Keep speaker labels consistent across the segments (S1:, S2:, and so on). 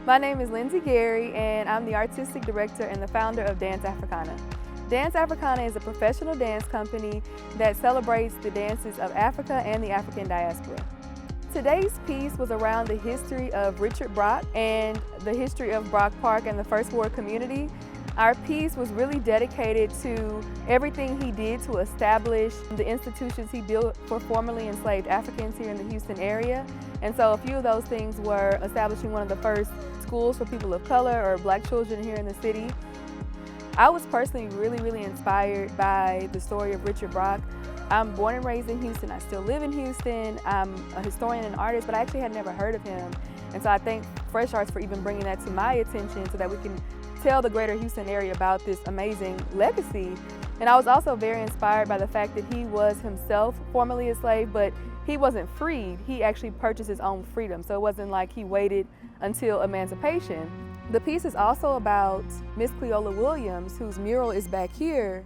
S1: My name is Lindsay Gary, and I'm the artistic director and the founder of Dance Afrikana. Dance Afrikana is a professional dance company that celebrates the dances of Africa and the African diaspora. Today's piece was around the history of Richard Brock and the history of Brock Park and the First Ward community. Our piece was really dedicated to everything he did to establish the institutions he built for formerly enslaved Africans here in the Houston area. And so a few of those things were establishing one of the first schools for people of color or Black children here in the city. I was personally really inspired by the story of Richard Brock. I'm born and raised in Houston. I still live in Houston. I'm a historian and artist, but I actually had never heard of him. And so I thank Fresh Arts for even bringing that to my attention so that we can tell the greater Houston area about this amazing legacy. And I was also very inspired by the fact that he was himself formerly a slave, but he wasn't freed. He actually purchased his own freedom. So it wasn't like he waited until emancipation. The piece is also about Miss Cleopatra Williams, whose mural is back here,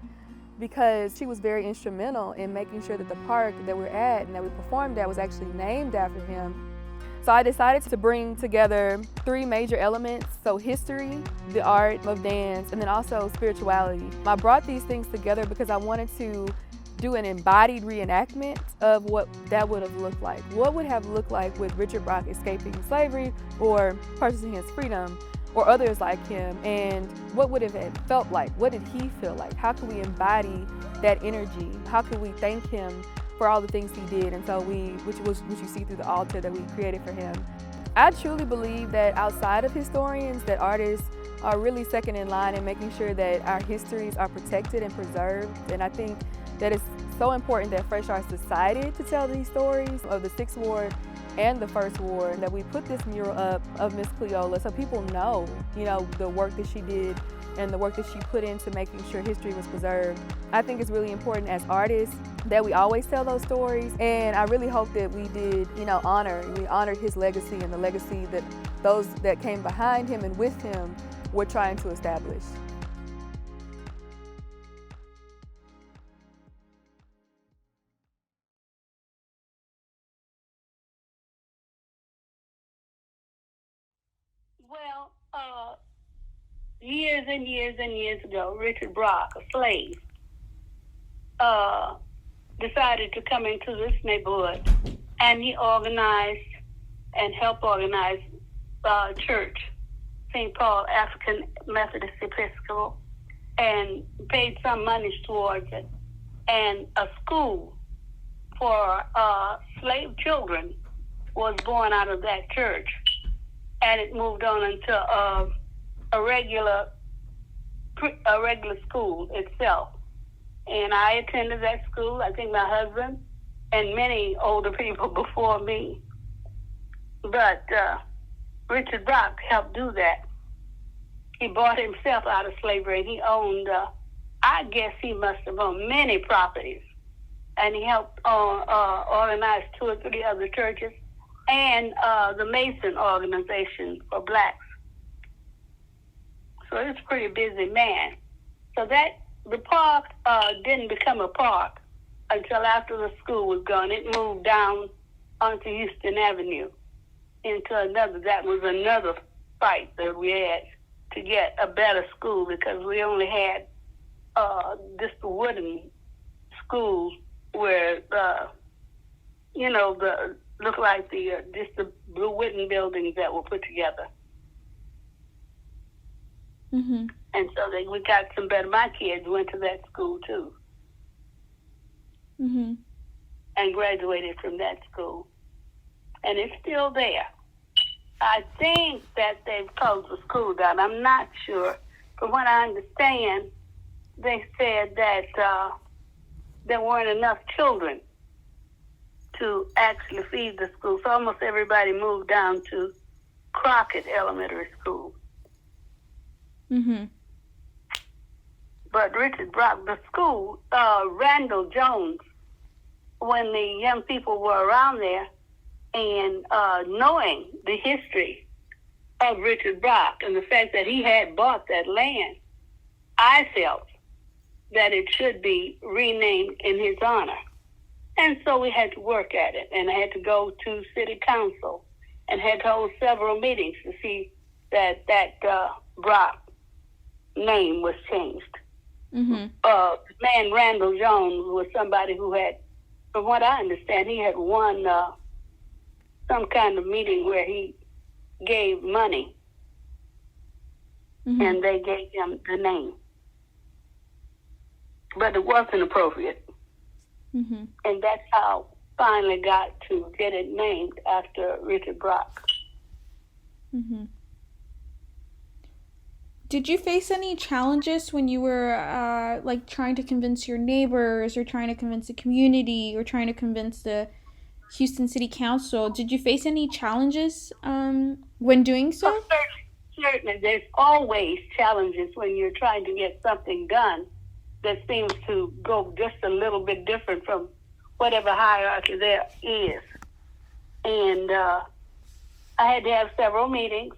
S1: because she was very instrumental in making sure that the park that we're at and that we performed at was actually named after him. So I decided to bring together three major elements, so history, the art of dance, and then also spirituality. I brought these things together because I wanted to do an embodied reenactment of what that would have looked like. What would have looked like with Richard Brock escaping slavery or purchasing his freedom, or others like him, and what would it have felt like? What did he feel like? How can we embody that energy? How can we thank him for all the things he did? And so which you see through the altar that we created for him. I truly believe that outside of historians, that artists are really second in line in making sure that our histories are protected and preserved. And I think that it's so important that Fresh Arts decided to tell these stories of the 6th Ward and the 1st Ward, and that we put this mural up of Miss Cleopatra so people know, the work that she did and the work that she put into making sure history was preserved. I think it's really important as artists that we always tell those stories, and I really hope that we did, we honored his legacy and the legacy that those that came behind him and with him were trying to establish.
S2: Well, years and years ago, Richard Brock, a slave, decided to come into this neighborhood, and he organized and helped organize a church, St. Paul African Methodist Episcopal, and paid some money towards it, and a school for slave children was born out of that church. And it moved on into a regular school itself. And I attended that school, I think my husband, and many older people before me. But Richard Brock helped do that. He bought himself out of slavery, and he owned, I guess he must have owned many properties. And he helped organize 2 or 3 other churches, and the Mason organization for Blacks. So he was a pretty busy man. So the park didn't become a park until after the school was gone. It moved down onto Houston Avenue into another. That was another fight that we had to get a better school, because we only had just a wooden school where looked like just the blue wooden buildings that were put together.
S1: Mm-hmm.
S2: And so we got some better. My kids went to that school too.
S1: Mm-hmm.
S2: And graduated from that school. And it's still there. I think that they've closed the school down. I'm not sure. From what I understand, they said that there weren't enough children to actually feed the school. So almost everybody moved down to Crockett Elementary School.
S1: Mm-hmm.
S2: But Richard Brock, the school, Randall Jones, when the young people were around there and knowing the history of Richard Brock and the fact that he had bought that land, I felt that it should be renamed in his honor. And so we had to work at it, and I had to go to city council and had to hold several meetings to see that Brock name was changed.
S1: Mm-hmm.
S2: Man Randall Jones was somebody who had, from what I understand, he had won some kind of meeting where he gave money,
S1: Mm-hmm.
S2: and they gave him the name. But it wasn't appropriate.
S1: Mm-hmm.
S2: And that's how finally got to get it named after Richard Brock.
S1: Mm-hmm. Did you face any challenges when you were like trying to convince your neighbors or trying to convince the community or trying to convince the Houston City Council? Did you face any challenges when doing so?
S2: Oh, certainly. There's always challenges when you're trying to get something done that seems to go just a little bit different from whatever hierarchy there is. And I had to have several meetings,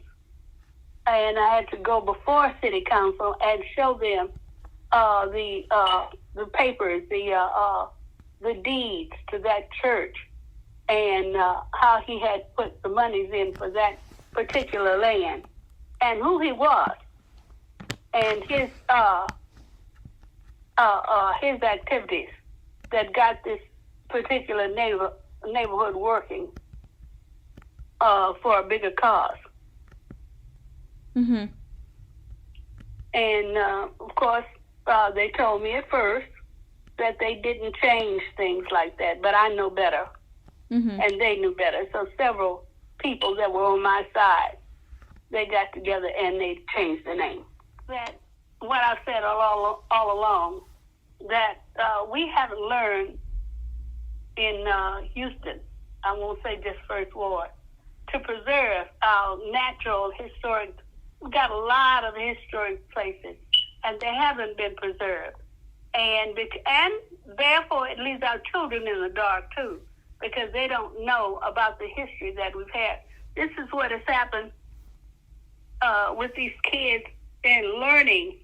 S2: and I had to go before City Council and show them the papers, the deeds to that church, and how he had put the monies in for that particular land, and who he was, and his activities that got this particular neighborhood working for a bigger cause.
S1: Mm-hmm.
S2: And of course, they told me at first that they didn't change things like that, but I know better,
S1: Mm-hmm.
S2: and they knew better. So several people that were on my side, they got together and they changed the name. That what I said all along, that we haven't learned in Houston, I won't say just First Ward, to preserve our natural historic. We've got a lot of historic places, and they haven't been preserved. And therefore, it leaves our children in the dark, too, because they don't know about the history that we've had. This is what has happened with these kids and learning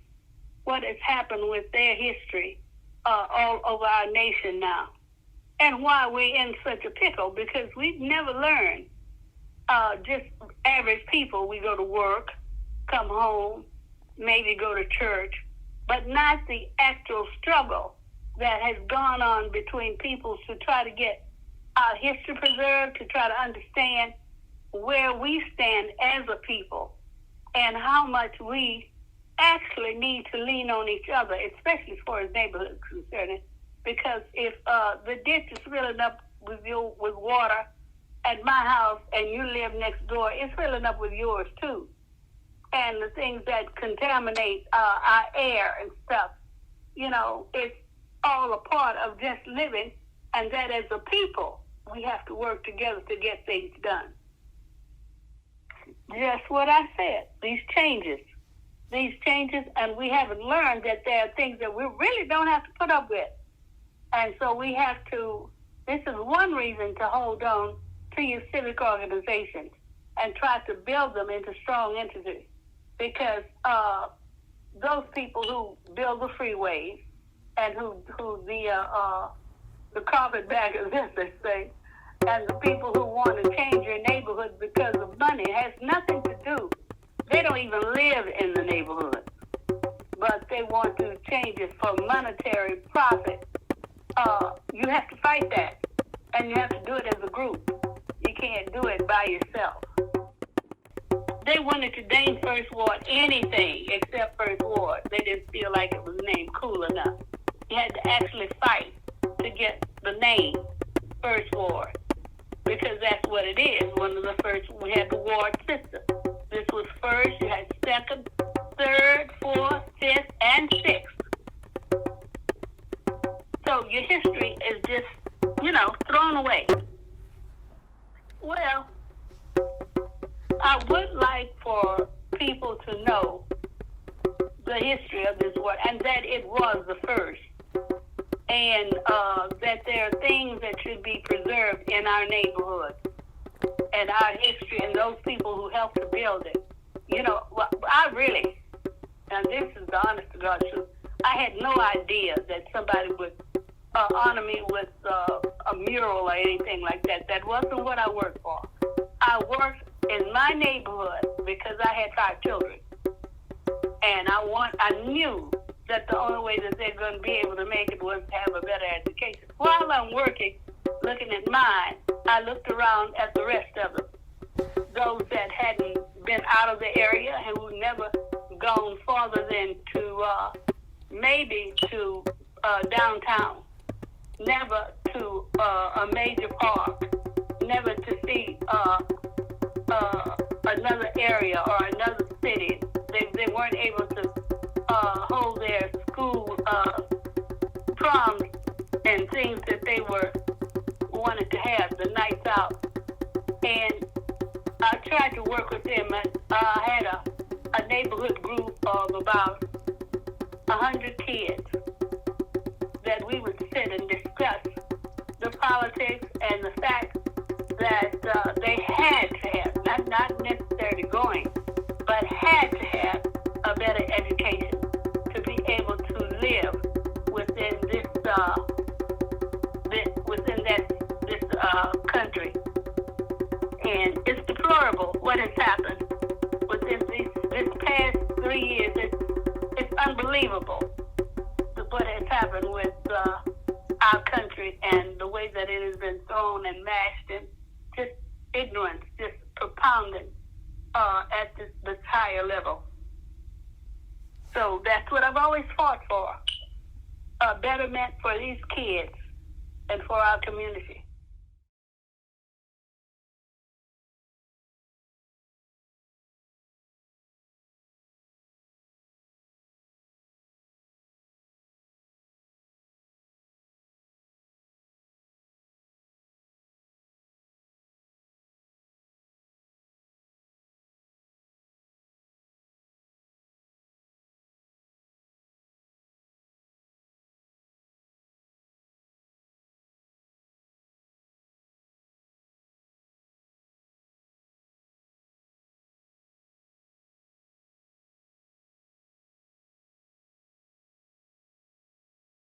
S2: what has happened with their history all over our nation now. And why we're in such a pickle, because we've never learned. Just average people, we go to work, come home, maybe go to church, but not the actual struggle that has gone on between people to try to get our history preserved, to try to understand where we stand as a people and how much we actually need to lean on each other, especially as far as neighborhoods concerned. Because if the ditch is filling up with water at my house and you live next door, it's filling up with yours too. And the things that contaminate our air and stuff, it's all a part of just living, and that as a people, we have to work together to get things done. Just what I said, these changes, and we haven't learned that there are things that we really don't have to put up with. And so we have to, this is one reason to hold on to your civic organizations and try to build them into strong entities. Because those people who build the freeways and who the carpetbaggers, as they say, and the people who want to change your neighborhood because of money has nothing to do. They don't even live in the neighborhood, but they want to change it for monetary profit. You have to fight that, and you have to do it as a group. You can't do it by yourself. They wanted to name First Ward anything except First Ward. They didn't feel like it was named cool enough. You had to actually fight to get the name First Ward, because that's what it is. One of the first, we had the ward system. This was first, you had second, third, fourth, fifth, and sixth. So your history is just, thrown away. Well, I would like for people to know the history of this word, and that it was the first, and that there are things that should be preserved in our neighborhood and our history and those people who helped to build it. I really, and this is the honest to God truth, I had no idea that somebody would honor me with a mural or anything like that. That wasn't what I worked for. I worked in my neighborhood, because I had 5 children, and I knew that the only way that they're going to be able to make it was to have a better education. While I'm working, looking at mine, I looked around at the rest of them, those that hadn't been out of the area and who never gone farther than to maybe to downtown, never to a major park, never to see another area or another city. They weren't able to hold their school proms and things that they wanted to have, the nights out. And I tried to work with them. I had a neighborhood group of about 100 kids that we would sit and discuss the politics and the fact that they had to have, not necessarily going, but had to have a better education to be able to live within this country. And it's deplorable what has happened within this past 3 years. It's unbelievable what has happened with our country and the way that it has been thrown and mashed, and just ignorance, just propounded at this higher level. So that's what I've always fought for, a betterment for these kids and for our community.